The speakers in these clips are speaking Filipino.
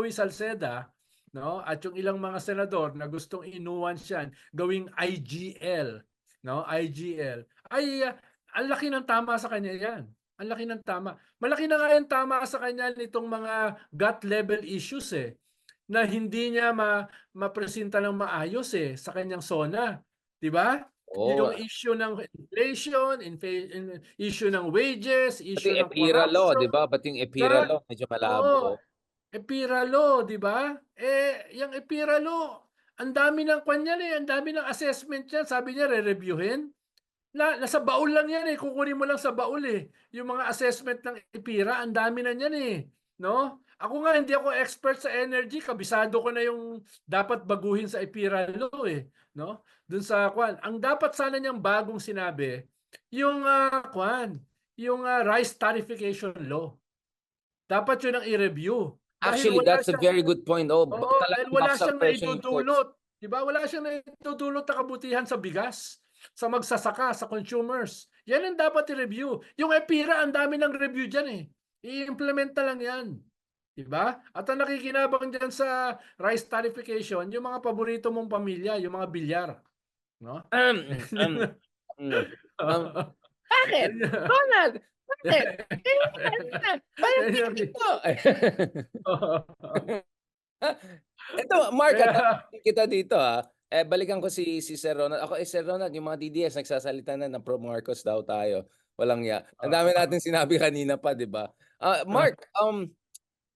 Joey Salceda, no, at yung ilang mga senador na gustong inuance yan, gawing IGL, no, IGL, ay ang laki ng tama sa kanya yan. Ang laki ng tama. Malaki na nga yung tama sa kanya nitong mga gut level issues na hindi niya mapresenta ng maayos sa kanyang SONA. 'Di ba? Oo. Yung issue ng inflation, issue ng wages, Pati issue ng EPIRA law, di corruption. ba? Pati yung EPIRA law, medyo malabo. Oo, EPIRA law, 'di ba? Yung EPIRA law, ang dami ng kanya ang dami ng assessment niyan. Sabi niya re-reviewin. Nasa baul lang yan kukunin mo lang sa baul yung mga assessment ng EPIRA, ang dami na niyan no? Ako nga hindi ako expert sa energy, kabisado ko na yung dapat baguhin sa EPIRA law no? Dun sa kwan, ang dapat sana niyang bagong sinabi, yung yung rice tarification law. Dapat yun ang i-review. Dahil Actually, wala that's a very good point. Oh, oo, dahil talagang wala baksak siyang presyo ng imports. naidudulot. Di ba? Wala siyang naidudulot na kabutihan sa bigas, sa magsasaka, sa consumers. Yan ang dapat i-review. Yung EPIRA, ang dami ng review dyan I-implement na lang yan. Di ba? At ang nakikinabang dyan sa rice tarification, yung mga paborito mong pamilya, yung mga bilyar. No? Bakit? Ronald! Bakit? Bakit ito? Ito, Mark, kita dito balikan ko si Sir Ronald. Ako, Sir Ronald, yung mga DDS nagsasalita na pro Marcos daw tayo. Walang ya. Ang dami natin sinabi kanina pa, di ba? Mark,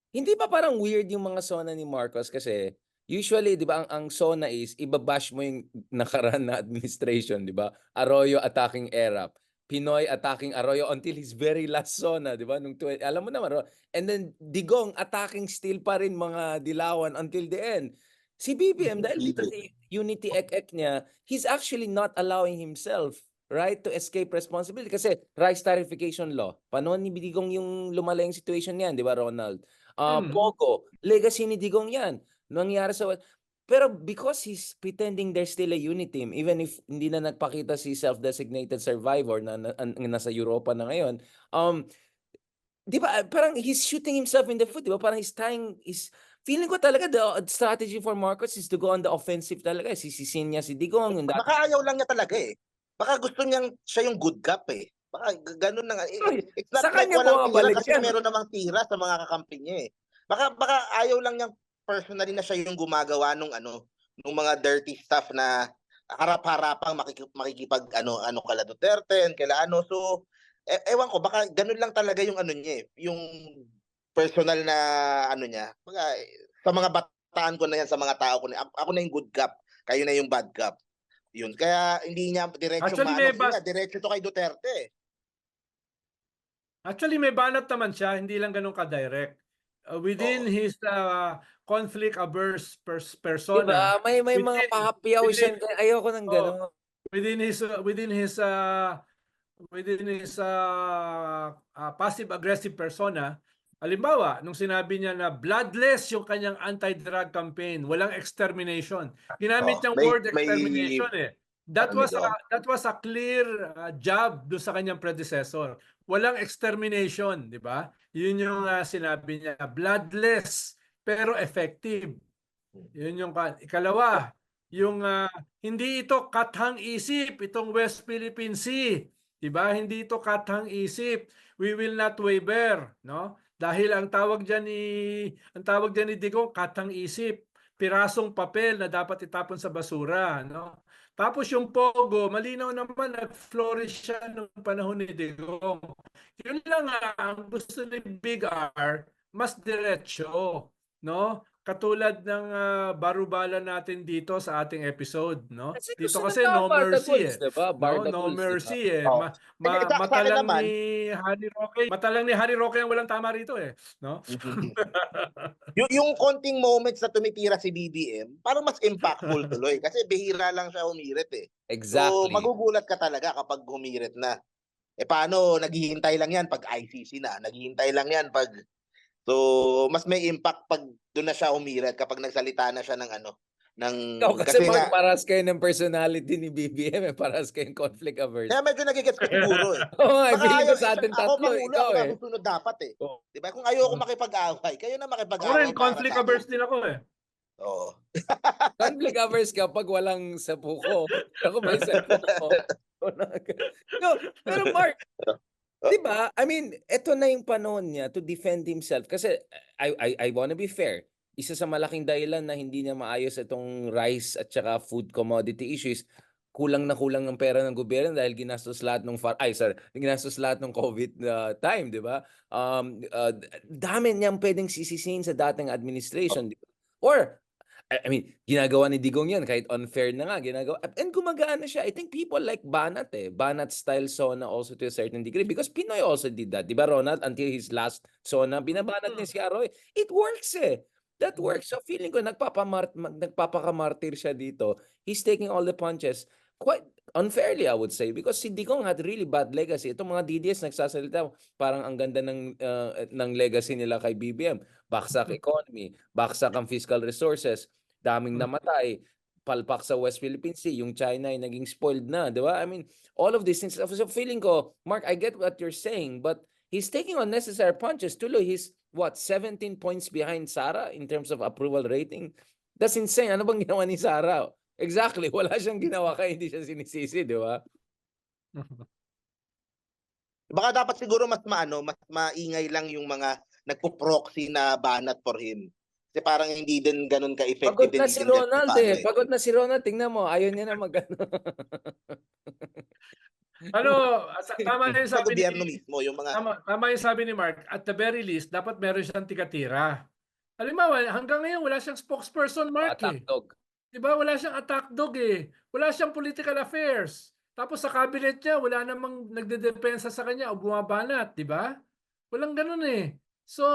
hindi ba parang weird yung mga SONA ni Marcos kasi usually, di ba, ang SONA is ibabash mo yung nakaraan na administration, di ba? Arroyo attacking ERAP. Pinoy attacking Arroyo until his very last SONA, di ba? Alam mo naman, and then Digong attacking still pa rin mga Dilawan until the end. Si BBM, dahil dito si unity ek niya, he's actually not allowing himself, right, to escape responsibility. Kasi rice tarification law, panahon ni Digong yung lumala yung situation niyan, di ba, Ronald? Pogo, legacy ni Digong yan. Nangyari sa... Pero because he's pretending there's still a unit team, even if hindi na nagpakita si self-designated survivor na nasa Europa na ngayon, di ba, parang he's shooting himself in the foot, di ba? Parang feeling ko talaga the strategy for Marcos is to go on the offensive talaga. Sisisin niya si Digong. Baka ayaw lang niya talaga Baka gusto niyang siya yung good cop Baka ganun na nga. It's not like walang tira kasi meron namang tira sa mga kakampi niya Baka ayaw lang niyang personally na siya yung gumagawa nung mga dirty stuff na harap-harapang makikipag kala Duterte, So ewan ko, baka ganun lang talaga yung niya yung personal na niya. Baka sa mga bataan ko na yan, sa mga tao ko na, ako na yung good cop, kayo na yung bad cop. Yun. Kaya hindi niya diretso diretso to kay Duterte. Actually, may banat naman siya, hindi lang ganun ka-direct. Within his conflict-averse persona. Diba? May mga pahapiyaw siya. Ayoko ng gano'n. Within his passive-aggressive persona, halimbawa, nung sinabi niya na bloodless yung kanyang anti-drug campaign, walang extermination. Ginamit niyang word extermination That was a clear jab do sa kanyang predecessor. Walang extermination, di ba? Yun yung sinabi niya, bloodless pero effective. Yun yung ikalawa, yung hindi ito kathang isip itong West Philippine Sea, di ba? Hindi ito kathang isip. We will not waver, no? Dahil ang tawag diyan ni Digong kathang isip, pirasong papel na dapat itapon sa basura, no? Tapos yung Pogo, malinaw naman nag-flourish siya noong panahon ni Digong. Yun lang ang gusto ni Big R, mas diretso, no? Katulad ng barubala natin dito sa ating episode, no? Dito kasi no mercy No mercy Matalang ni Harry Roque ang walang tama rito no? yung konting moments na tumitira si BBM, parang mas impactful tuloy kasi bihira lang siya humirit Exactly. So magugulat ka talaga kapag humirit na. Paano naghihintay lang yan pag ICC na, naghihintay lang yan pag so mas may impact pag doon na siya humirit kapag nagsalita na siya ng Ikaw kasi kasi Mark, nga, parehas kayo ng personality ni BBM, parehas kayong conflict averse. kaya medyo nagigets ko siguro eh. Oo nga, Baka feeling ko ayaw, sa atin ako tatlo, Pangulo, ikaw ako eh. masusunod dapat eh. Oo. Di ba? Kung ayoko makipag-away, kayo na Ako makipag-away rin, para conflict sa averse akin. din ako eh. Oo. Conflict averse ka pag walang sapuko. Ako may sapuko. No, pero Mark, di ba? I mean, eto na yung panahon niya to defend himself. Kasi I wanna be fair. Isa sa malaking dahilan na hindi niya maayos itong rice at saka food commodity issues, kulang na kulang ng pera ng gobyerno dahil ginastos lahat ng ginastos lahat ng COVID time, di ba? Dami niyang pwedeng sisisihin sa dating administration. Di ba? Or I mean, ginagawa ni Digong yan kahit unfair na nga ginagawa. And gumagana siya. I think people like Banat eh. Banat style sauna also to a certain degree because Pinoy also did that. Di ba Ronald? Until his last sauna, binabanat niya si Aroy. It works eh. That works. So feeling ko nagpapakamartir siya dito. He's taking all the punches. Quite unfairly, I would say. Because si Digong had really bad legacy. Itong mga DDS nagsasalita, parang ang ganda ng legacy nila kay BBM. Baksak economy, baksak ang fiscal resources, daming namatay, palpak sa West Philippine Sea, yung China ay naging spoiled na, di ba? I mean, all of these things. So feeling ko, Mark, I get what you're saying, but he's taking unnecessary punches. Tuloy, he's, 17 points behind Sara in terms of approval rating? That's insane. Ano bang ginawa ni Sara? Exactly, wala siyang ginawa kaya hindi siya sinisisi, di ba? Baka dapat siguro mas maingay lang yung mga nagpo-proxy na banat for him. Kasi parang hindi din ganun ka-effective. Pagod na si Ronald eh. Pagod na si Ronald. Tingnan mo, ayaw niya na Tama yung sa sabi gobyerno ni mismo, yung mga... Tama yung sabi ni Mark. At the very least, dapat meron siyang tigatira. Halimbawa, hanggang ngayon wala siyang spokesperson, Mark eh. attack dog. Diba? Wala siyang attack dog eh. Wala siyang political affairs. Tapos sa cabinet niya, wala namang nagdedepensa sa kanya o bumabanat, di ba? Walang ganun eh. So,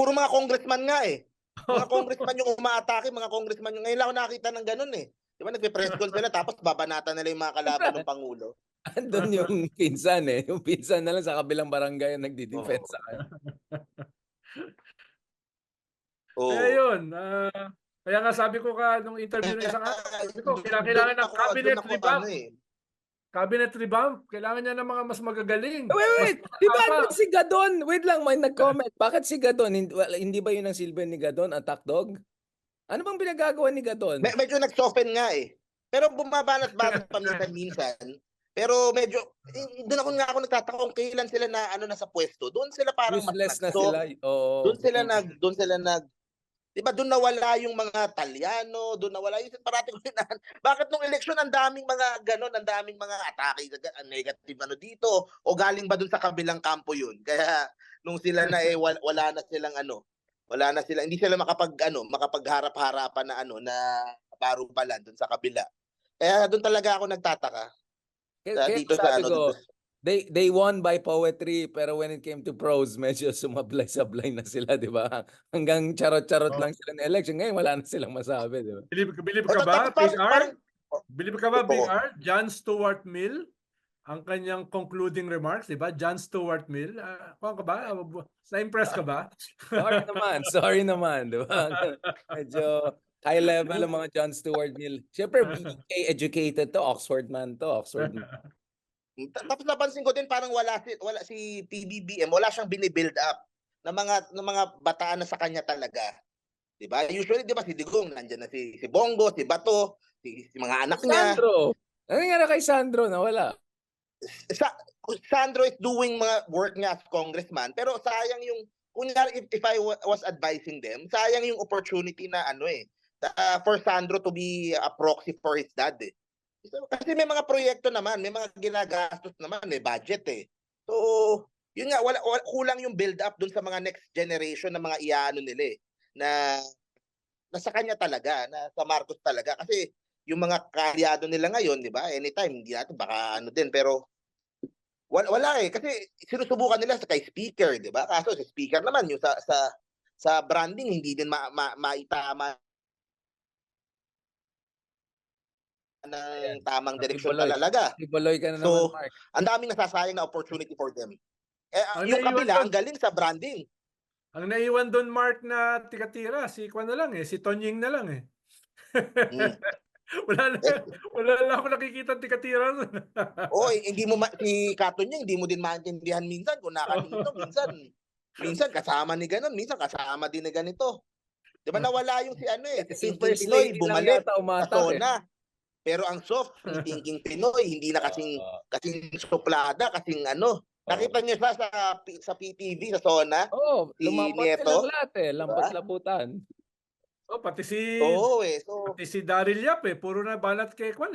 puro mga congressman nga eh. Mga congressman yung umaatake, mga congressman yung... Ngayon lang ako nakita ng ganun eh. Di ba nagpe-press call sila tapos babanatan nila yung mga kalaban ng Pangulo. Andun yung pinsan eh. Yung pinsan na lang sa kabilang barangay ang nagdidepensa. Kaya yun. Kaya nga sabi ko nung interview ng isang araw, sabi ko, kailangan ng cabinet revamp. Cabinet revamp. Kailangan niya ng mga mas magagaling. Wait. Di ba si Gadon? Wait lang, may nag-comment. Bakit si Gadon? Hindi ba yun ang silbi ni Gadon, attack dog? Ano bang pinagagawa ni Gadon? Medyo nag-soften nga eh. Pero bumabanat-banat paminsan-minsan. Pero medyo, doon ako nagtataka kung kailan sila na nasa pwesto. Doon sila parang useless na sila. Doon sila nag, di ba doon nawala yung mga Talyano, doon nawala yung parating ko bakit nung eleksyon ang daming mga ganon, ang daming mga atake, negative dito, o galing ba doon sa kabilang kampo yun? Kaya nung sila na wala na silang, hindi sila makapagharap-harapan na barubalan doon sa kabila. Kaya doon talaga ako nagtataka. Dito sa they won by poetry pero when it came to prose medyo sumablay-sablay na sila, di ba? Hanggang charot-charot lang sila ng election. Ngayon wala na silang masabi, di ba? Believe ka ba, Big R? John Stuart Mill, ang kanyang concluding remarks, di ba? John Stuart Mill. Kuha ka ba? Na-impress ka ba? Sorry naman, di ba? Medyo high level ang mga John Stuart Mill. Siyempre, BK educated to, Oxford man. Tapos napansin ko din parang wala si PBBM, wala siyang bini-build up ng mga bataan na sa kanya talaga. 'Di ba? Usually 'di ba si Digong nandiyan na si Bongo, si Bato, si mga anak niya. Sandro. Ano nga kay Sandro na wala? Sandro is doing mga work niya as congressman, pero sayang yung kunyari if I was advising them, sayang yung opportunity na for Sandro to be a proxy for his dad eh. Kasi may mga proyekto naman, may mga ginagastos naman, may budget eh. So, yun nga, wala kulang yung build up dun sa mga next generation na mga nila eh, na sa kanya talaga, na sa Marcos talaga. Kasi yung mga kaalyado nila ngayon, di ba, anytime, hindi natin, baka din, pero wala eh. Kasi sinusubukan nila kay speaker, di ba? Kaso si speaker naman, yung sa branding, hindi din maitama ng tamang direksyon talaga. Ibaloy ka na naman, Mark. Ang daming nasasayang na opportunity for them. Yung kabila, ang galing sa branding. Ang naiwan doon, Mark, na tikatira, si Kwan na lang eh, si Tonying na lang eh. Mm. Wala na, wala na ako nakikita tikatira nun. Hindi mo si Kato niya, hindi mo din maintindihan minsan kung nakanino, minsan kasama ni ganun, minsan kasama din ni ganito. 'Di ba nawala yung si Si Thinking First Pinoy Lady lang bumalik yata sa umatak eh. SONA. Pero ang soft ni Thinking Pinoy, hindi na kasing suplada, kasing Nakita niyo siya sa PTV, sa SONA, si lumampas Nieto. silang lahat eh. Diba? Lampas-labutan. Pati si pati si Daryl Yap puro na banat kay Kwan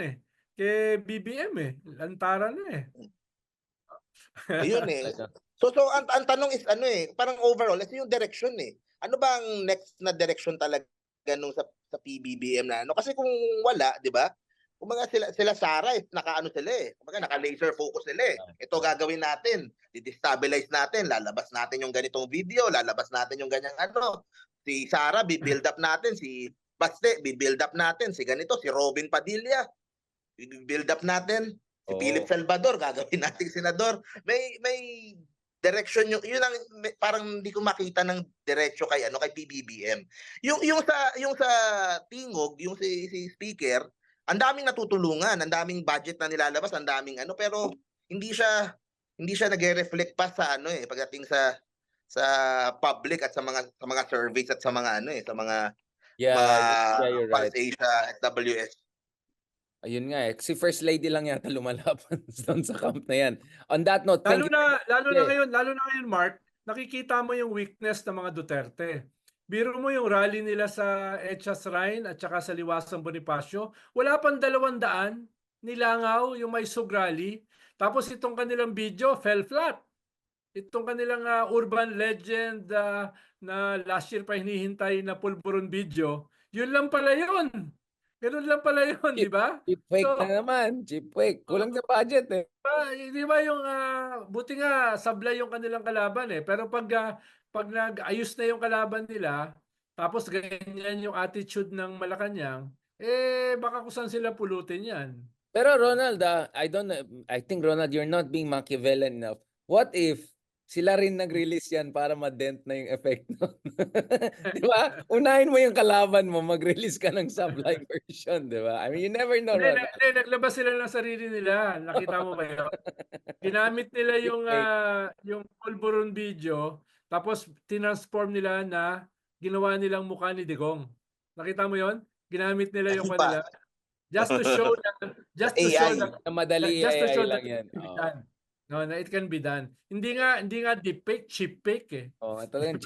kay BBM lantaran na Ayun So ang tanong is parang overall, ito yung direction Ano ba ang next na direction talaga nung sa PBBM na Kasi kung wala, 'di ba? Kumbaga sila Sara naka-ano sila Kumbaga naka-laser focus sila Ito gagawin natin, i-destabilize natin, lalabas natin yung ganitong video, lalabas natin yung ganyang Si Sara bi-build up natin, si Baste bi-build up natin, si ganito, si Robin Padilla bi-build up natin, si Philip Salvador gagawin nating senador. May direction yun ang parang hindi ko makita ng diretso kay PBBM. Yung sa Tingog, yung si speaker, ang daming natutulungan, ang daming budget na nilalabas, ang daming pero hindi siya nagre-reflect pa sa pagdating sa public at sa mga surveys at sa mga sa mga you're right. Pulse Asia, SWS. Ayun nga Si First Lady lang yata lumalaban doon sa camp na yan. On that note, lalo na ngayon, Mark, nakikita mo yung weakness ng mga Duterte. Biro mo yung rally nila sa Echas Shrine at saka sa Liwasang Bonifacio, wala pang 200 nilangaw yung may sug rally. Tapos itong kanilang video fell flat. Itong kanilang urban legend na last year pa hinihintay na pulburon video, yun lang pala yun. Ganun lang pala yun, di ba? Cheap fake na naman. Cheap fake. Kulang sa budget Di ba yung buti nga sablay yung kanilang kalaban Pero pag nag-ayos na yung kalaban nila, tapos ganyan yung attitude ng Malacanang, baka kung saan sila pulutin yan. Pero Ronald, I think Ronald, you're not being Machiavellian enough. What if sila rin nag-release yan para ma-dent na yung effect nun? Di ba? Unahin mo yung kalaban mo, mag-release ka ng sublime version, di ba? I mean, you never know. Hindi, naglabas sila ng sarili nila. Nakita mo ba yun? Ginamit nila yung pulburon video, tapos tinransform nila na ginawa nilang mukha ni Digong. Nakita mo yon? Ginamit nila yung kanila. Just to show na madali lang yan. No, na it can be done. Hindi nga deep fake, cheap fake ito rin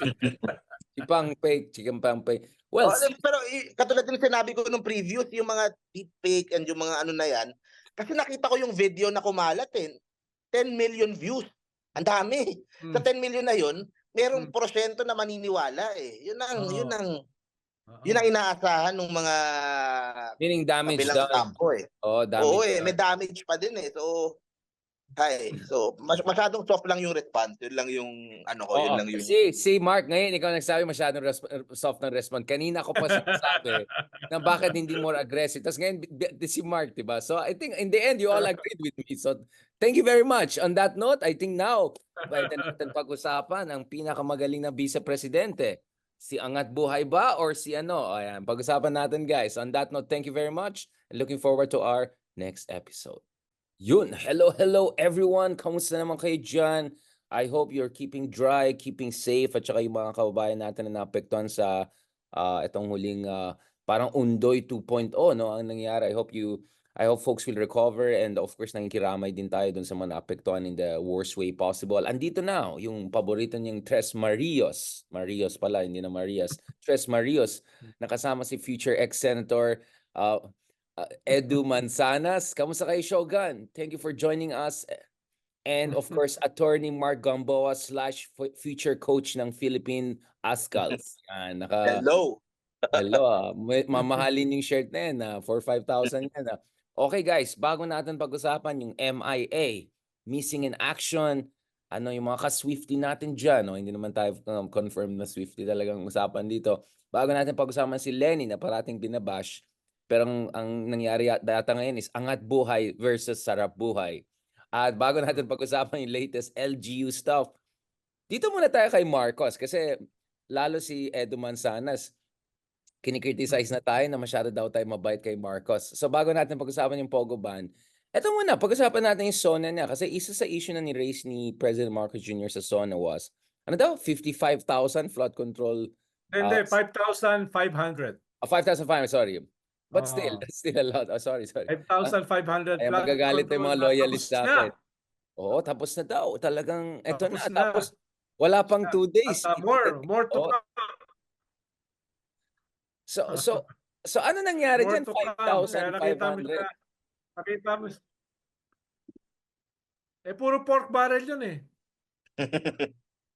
chipang fake. Well, pero katulad din sinabi ko nung previous, yung mga deep fake and yung mga na yan, kasi nakita ko yung video na kumalat 10 million views. Ang dami. Sa 10 million na yun, merong porsyento na maniniwala Yun ang inaasahan ng mga meaning damage daw. Kampo damage. May damage pa din So masyadong soft lang yung response. Yun lang yung yun lang yung Si Mark ngayon ikaw nagsabi masyadong soft ng response. Kanina ko pa sinasabi na bakit hindi more aggressive. Tapos ngayon si Mark, diba? So I think in the end you all agreed with me. So thank you very much. On that note, I think now pwede natin pag-usapan ang pinakamagaling na vice-presidente. Si Angat Buhay ba or si Ayan, pag-usapan natin guys. On that note, thank you very much. And looking forward to our next episode. Yun, hello everyone. Kamusta naman kayo dyan? I hope you're keeping dry, keeping safe, at saka yung mga kababayan natin na naapektuhan sa itong huling parang Undoy 2.0 ang nangyari. I hope folks will recover, and of course nakikiramay din tayo dun sa mga naapektuhan in the worst way possible. Andito na yung paborito niyang Tres Marios. Marios pala, hindi na Marias. Tres Marios, nakasama si future ex-senator Edu Manzanas. Kamusta kayo, Shogun? Thank you for joining us. And of course, Attorney Mark Gamboa / future coach ng Philippine Ascals. Hello. Mamahalin yung shirt na yan. 4,500 yan. Okay guys, bago natin pag-usapan yung MIA, Missing in Action, yung mga ka-Swifty natin dyan. Hindi naman tayo confirmed na Swifty talagang usapan dito. Bago natin pag-usapan si Lenny na parating binabash, pero ang nangyari data ngayon is Angat Buhay versus Sarap Buhay. At bago natin pag-usapan yung latest LGU stuff, dito muna tayo kay Marcos kasi lalo si Edu Manzanas. kinikriticize na tayo na masyado daw tayo mabait kay Marcos. So bago natin pag-usapan yung Pogo ban, eto muna, pag-usapan natin yung SONA niya. Kasi isa sa issue na ni-raise ni President Marcos Jr. sa SONA was, ano daw, 55,000 flood control. Hindi, 5,500. 5,500, sorry. But still, Oo. that's still a lot. Oh, sorry. 5,500 Ay, flood magagalit yung mga control. loyalists Tapos natin. na. Oo, tapos na daw. Talagang, eto Tapos na. na. Tapos, wala pang 2 days. At more to Oo. come. So ano nangyari More dyan? to come. Kaya 5,500. nakita mo, puro pork barrel yun eh.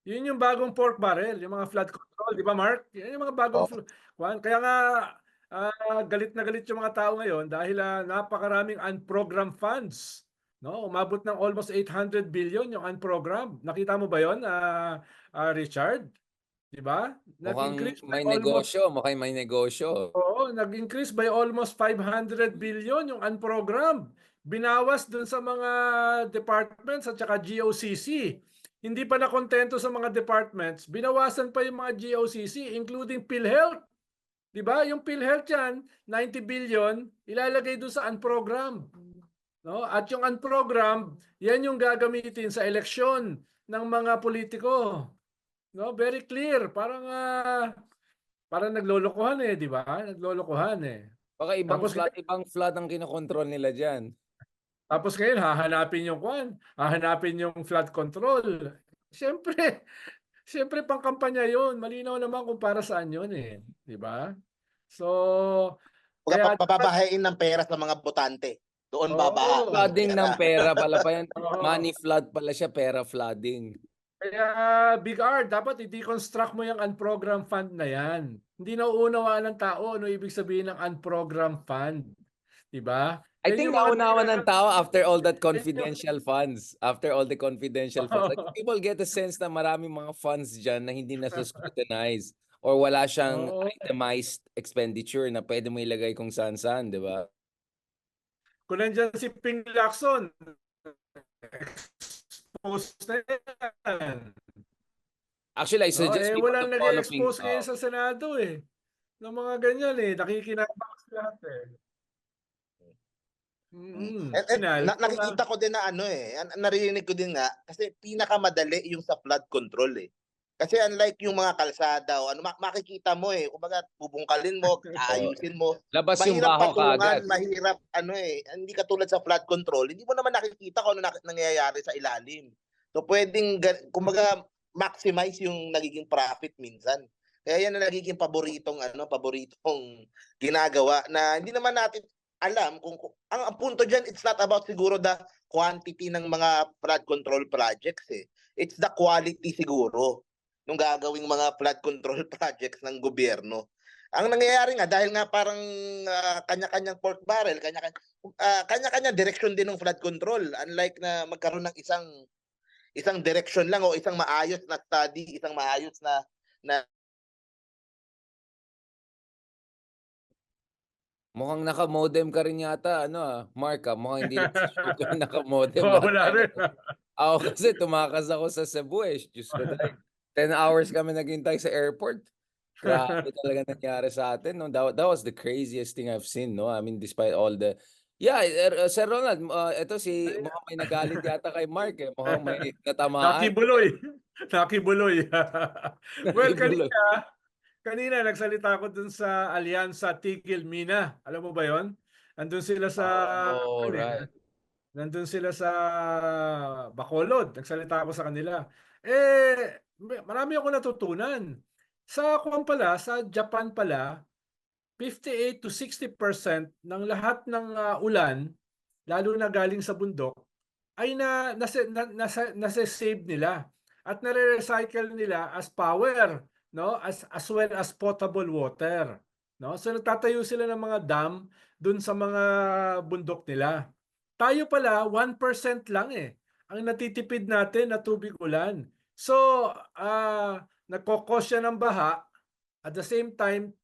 Yun yung bagong pork barrel, yung mga flood control, di ba Mark? Yan yung mga bagong kaya nga galit na galit yung mga tao ngayon dahil napakaraming unprogrammed funds. No, umabot ng almost 800 billion yung unprogrammed. Nakita mo ba 'yon, Richard? Di ba? Mukhang Nag-increase by may almost negosyo. Mukhang may negosyo. Oo, nag-increase by almost 500 billion yung unprogrammed. Binawas dun sa mga departments at saka GOCC. Hindi pa nakontento sa mga departments, binawasan pa yung mga GOCC including PhilHealth. 'Di ba? Yung PhilHealth yan, 90 billion ilalagay dun sa unprogrammed. No? At yung unprogrammed, yan yung gagamitin sa eleksyon ng mga politiko. No, very clear. Parang naglolokohan eh, di ba? Naglolokohan eh. Baka Tapos ibang flood ang kinokontrol nila dyan. Tapos ngayon hahanapin yung flood control. Siyempre pangkampanya 'yon. Malinaw naman kung para saan 'yon eh, di ba? So kaya pababahain ng pera sa mga botante. Doon babaha. Flooding ng pera pala pa yan. Oo. Money flood pala siya, pera flooding. Kaya Big R, dapat i-deconstruct mo yung unprogrammed fund na yan. Hindi nauunawaan ng tao ano ibig sabihin ng unprogrammed fund. Diba? I think naunawa ng tao after all that confidential funds. After all the confidential funds. Like, people get a sense na maraming mga funds dyan na hindi nasa-scrutinize or wala siyang itemized expenditure na pwede mo ilagay kung saan-saan, di ba? Kung nandyan si Ping Lacson, expose na yan. Actually, I suggest people walang to follow nag-expose ngayon sa Senado eh. Ng mga ganyan eh. Nakikinabang sila lahat eh. Nakikita ko din na narinig ko din nga, kasi pinakamadali yung sa flood control eh. Kasi unlike yung mga kalsada o makikita mo eh, kumbaga bubungkalin mo, ayusin mo. Labas yung baho kagad. Mahirap hindi katulad sa flood control, hindi mo naman nakikita kung ano nangyayari sa ilalim. So pwedeng kumbaga maximize yung nagiging profit minsan. Kaya yan na nagiging paboritong ginagawa na hindi naman natin alam kung ang punto diyan, it's not about siguro the quantity ng mga flood control projects eh. It's the quality siguro nung gagawing mga flood control projects ng gobyerno. Ang nangyayari nga dahil nga parang kanya-kanyang pork barrel, kanya-kanya direction din ng flood control, unlike na magkaroon ng isang direction lang o isang maayos na study, isang maayos na Mukhang naka-modem ka rin yata, Mark, mukhang hindi naka-modem. Wala rin. Ako kasi tumakas ako sa Cebu eh. Diyos ko, 10 hours kami naghintay sa airport. Grabe talaga nangyari sa atin. No? That was the craziest thing I've seen. No? I mean, despite all the... Yeah, Sir Ronald, ito mukhang may nagalit yata kay Mark. Eh. Mukhang may natamaan. Nakibuloy. Well, kanina nagsalita ako dun sa Alyansa Tigil Mina. Alam mo ba yon? Nandun sila sa nandun sila sa Bacolod. Nagsalita ako sa kanila. Marami ako natutunan. Sa Japan pala, 58 to 60% ng lahat ng ulan, lalo na galing sa bundok, ay nasa-save nila at nare-recycle nila as power, no? As well as potable water, no? So nagtatayo sila ng mga dam dun sa mga bundok nila. Tayo pala 1% lang ang natitipid natin na tubig ulan. So nagkokos siya ng baha, at the same time